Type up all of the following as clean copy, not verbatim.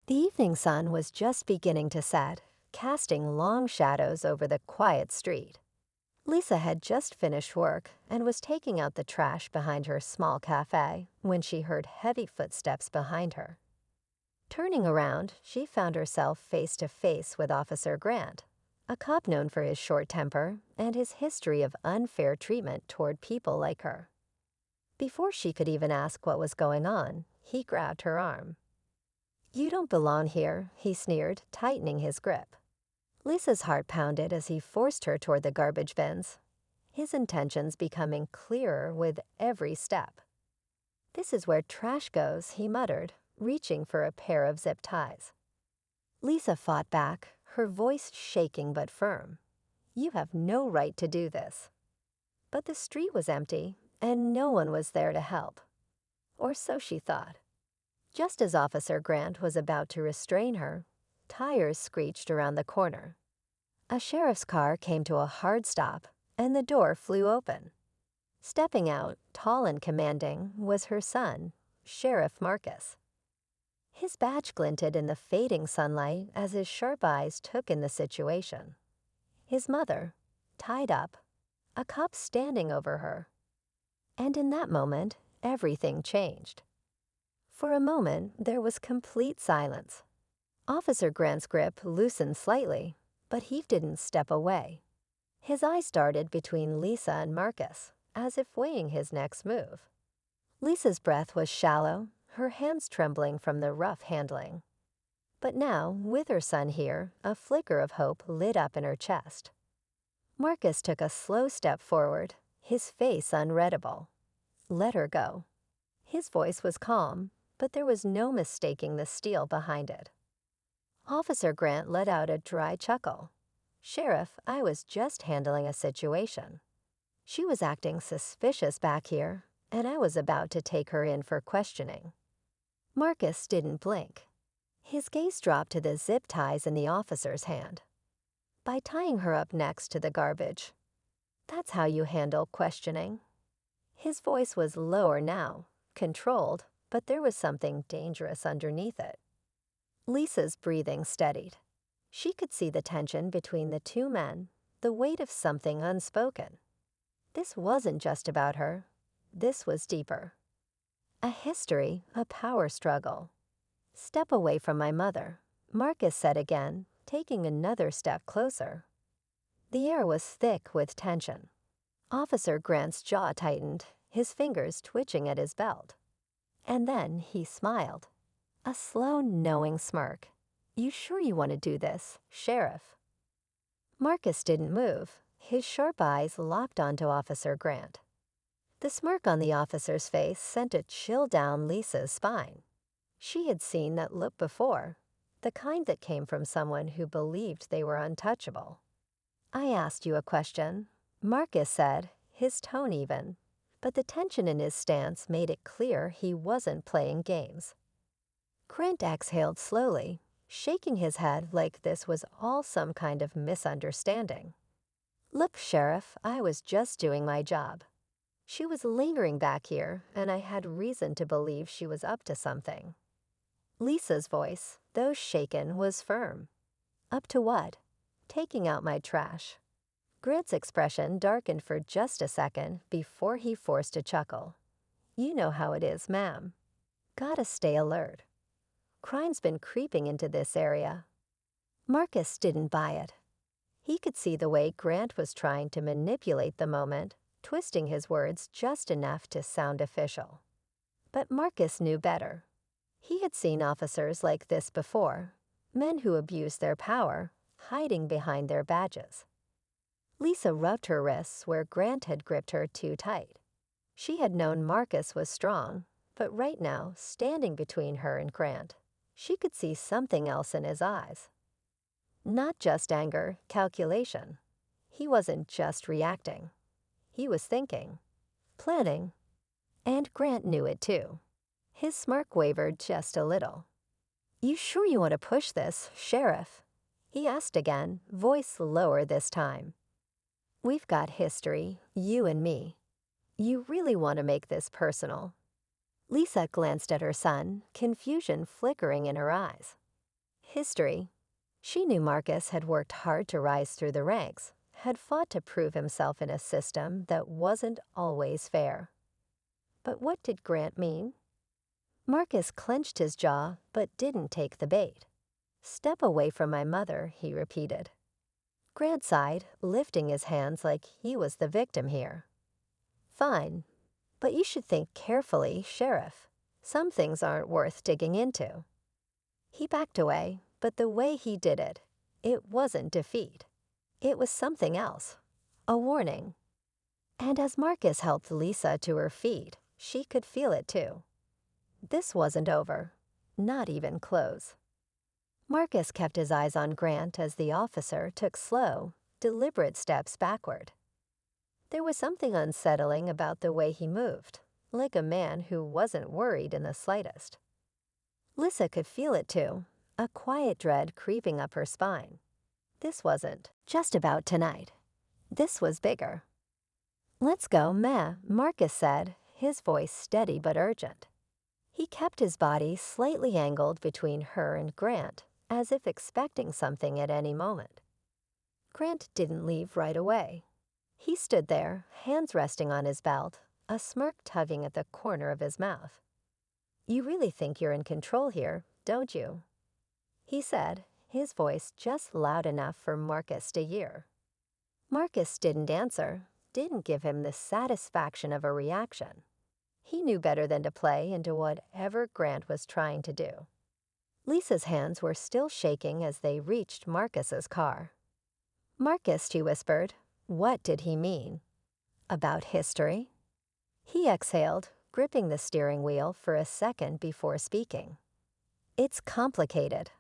The evening sun was just beginning to set, casting long shadows over the quiet street. Lisa had just finished work and was taking out the trash behind her small cafe when she heard heavy footsteps behind her. Turning around, she found herself face to face with Officer Grant, a cop known for his short temper and his history of unfair treatment toward people like her. Before she could even ask what was going on, he grabbed her arm. "You don't belong here," he sneered, tightening his grip. Lisa's heart pounded as he forced her toward the garbage bins, his intentions becoming clearer with every step. "This is where trash goes," he muttered, reaching for a pair of zip ties. Lisa fought back, her voice shaking but firm. "You have no right to do this." But the street was empty, and no one was there to help. Or so she thought. Just as Officer Grant was about to restrain her, tires screeched around the corner. A sheriff's car came to a hard stop, and the door flew open. Stepping out, tall and commanding, was her son, Sheriff Marcus. His badge glinted in the fading sunlight as his sharp eyes took in the situation. His mother, tied up, a cop standing over her. And in that moment, everything changed. For a moment, there was complete silence. Officer Grant's grip loosened slightly, but he didn't step away. His eyes darted between Lisa and Marcus, as if weighing his next move. Lisa's breath was shallow, her hands trembling from the rough handling. But now, with her son here, a flicker of hope lit up in her chest. Marcus took a slow step forward, his face unreadable. "Let her go." His voice was calm, but there was no mistaking the steel behind it. Officer Grant let out a dry chuckle. "Sheriff, I was just handling a situation. She was acting suspicious back here, and I was about to take her in for questioning." Marcus didn't blink. His gaze dropped to the zip ties in the officer's hand. "By tying her up next to the garbage. That's how you handle questioning." His voice was lower now, controlled, but there was something dangerous underneath it. Lisa's breathing steadied. She could see the tension between the two men, the weight of something unspoken. This wasn't just about her. This was deeper. A history, a power struggle. "Step away from my mother," Marcus said again, taking another step closer. The air was thick with tension. Officer Grant's jaw tightened, his fingers twitching at his belt. And then he smiled. A slow, knowing smirk. "You sure you want to do this, Sheriff?" Marcus didn't move, his sharp eyes locked onto Officer Grant. The smirk on the officer's face sent a chill down Lisa's spine. She had seen that look before, the kind that came from someone who believed they were untouchable. "I asked you a question," Marcus said, his tone even, but the tension in his stance made it clear he wasn't playing games. Grant exhaled slowly, shaking his head like this was all some kind of misunderstanding. "Look, Sheriff, I was just doing my job. She was lingering back here, and I had reason to believe she was up to something." Lisa's voice, though shaken, was firm. "Up to what?" "Taking out my trash." Grant's expression darkened for just a second before he forced a chuckle. "You know how it is, ma'am. Gotta stay alert. Crime's been creeping into this area." Marcus didn't buy it. He could see the way Grant was trying to manipulate the moment, twisting his words just enough to sound official. But Marcus knew better. He had seen officers like this before, men who abused their power, hiding behind their badges. Lisa rubbed her wrists where Grant had gripped her too tight. She had known Marcus was strong, but right now, standing between her and Grant, she could see something else in his eyes. Not just anger, calculation. He wasn't just reacting. He was thinking, planning, and Grant knew it too. His smirk wavered just a little. "You sure you want to push this, Sheriff?" he asked again, voice lower this time. "We've got history, you and me. You really want to make this personal?" Lisa glanced at her son, confusion flickering in her eyes. History. She knew Marcus had worked hard to rise through the ranks, had fought to prove himself in a system that wasn't always fair. But what did Grant mean? Marcus clenched his jaw but didn't take the bait. "Step away from my mother," he repeated. Grant sighed, lifting his hands like he was the victim here. "Fine, but you should think carefully, Sheriff. Some things aren't worth digging into." He backed away, but the way he did it, it wasn't defeat. It was something else, a warning. And as Marcus helped Lisa to her feet, she could feel it too. This wasn't over, not even close. Marcus kept his eyes on Grant as the officer took slow, deliberate steps backward. There was something unsettling about the way he moved, like a man who wasn't worried in the slightest. Lisa could feel it too, a quiet dread creeping up her spine. This wasn't just about tonight. This was bigger. "Let's go, Ma," Marcus said, his voice steady but urgent. He kept his body slightly angled between her and Grant, as if expecting something at any moment. Grant didn't leave right away. He stood there, hands resting on his belt, a smirk tugging at the corner of his mouth. "You really think you're in control here, don't you?" he said, his voice just loud enough for Marcus to hear. Marcus didn't answer, didn't give him the satisfaction of a reaction. He knew better than to play into whatever Grant was trying to do. Lisa's hands were still shaking as they reached Marcus's car. "Marcus," she whispered. What did he mean? About history? He exhaled, gripping the steering wheel for a second before speaking. "It's complicated."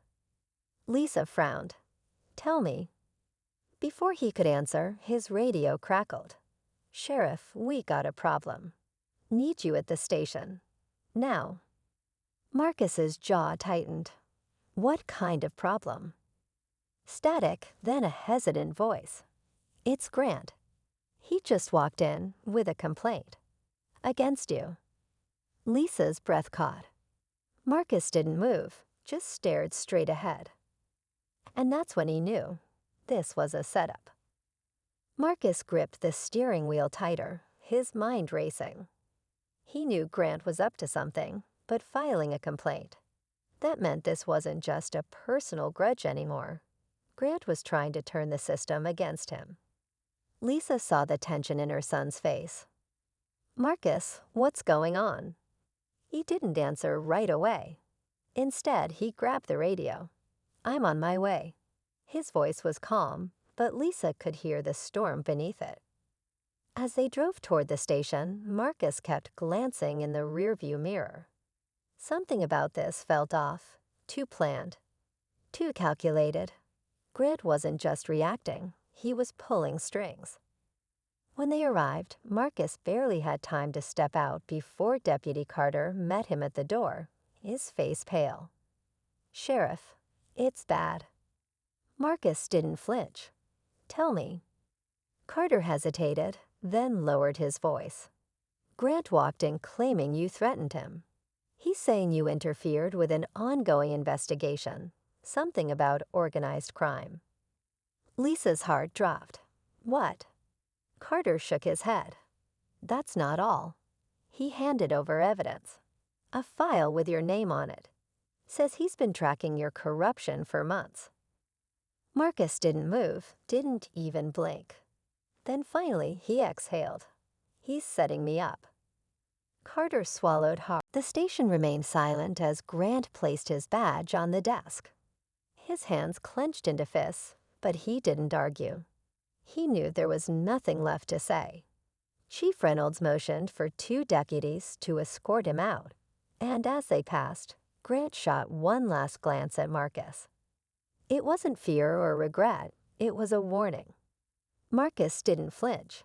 Lisa frowned. "Tell me." Before he could answer, his radio crackled. "Sheriff, we got a problem. Need you at the station. Now." Marcus's jaw tightened. What kind of problem? Static, then a hesitant voice. "It's Grant. He just walked in with a complaint. Against you." Lisa's breath caught. Marcus didn't move, just stared straight ahead. And that's when he knew. This was a setup. Marcus gripped the steering wheel tighter, his mind racing. He knew Grant was up to something, but filing a complaint. That meant this wasn't just a personal grudge anymore. Grant was trying to turn the system against him. Lisa saw the tension in her son's face. "Marcus, what's going on?" He didn't answer right away. Instead, he grabbed the radio. "I'm on my way." His voice was calm, but Lisa could hear the storm beneath it. As they drove toward the station, Marcus kept glancing in the rearview mirror. Something about this felt off, too planned, too calculated. Grant wasn't just reacting, he was pulling strings. When they arrived, Marcus barely had time to step out before Deputy Carter met him at the door, his face pale. "Sheriff, it's bad." Marcus didn't flinch. "Tell me." Carter hesitated, then lowered his voice. "Grant walked in claiming you threatened him. He's saying you interfered with an ongoing investigation, something about organized crime." Lisa's heart dropped. "What?" Carter shook his head. "That's not all." He handed over evidence. "A file with your name on it. Says he's been tracking your corruption for months." Marcus didn't move, didn't even blink. Then finally he exhaled. "He's setting me up." Carter swallowed hard. The station remained silent as Grant placed his badge on the desk. His hands clenched into fists, but he didn't argue. He knew there was nothing left to say. Chief Reynolds motioned for 2 deputies to escort him out, and as they passed, Grant shot one last glance at Marcus. It wasn't fear or regret, it was a warning. Marcus didn't flinch.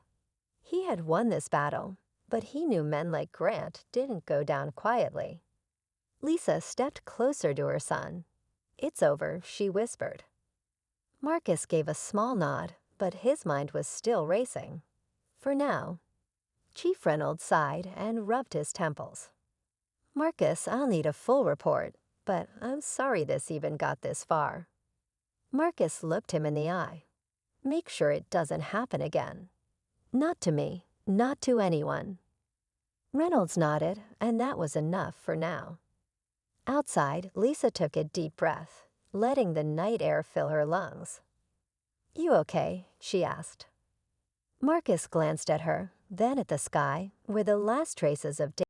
He had won this battle, but he knew men like Grant didn't go down quietly. Lisa stepped closer to her son. "It's over," she whispered. Marcus gave a small nod, but his mind was still racing. For now. Chief Reynolds sighed and rubbed his temples. "Marcus, I'll need a full report. but I'm sorry this even got this far." Marcus looked him in the eye. "Make sure it doesn't happen again. Not to me, not to anyone." Reynolds nodded, and that was enough for now. Outside, Lisa took a deep breath, letting the night air fill her lungs. "You okay?" she asked. Marcus glanced at her, then at the sky, where the last traces of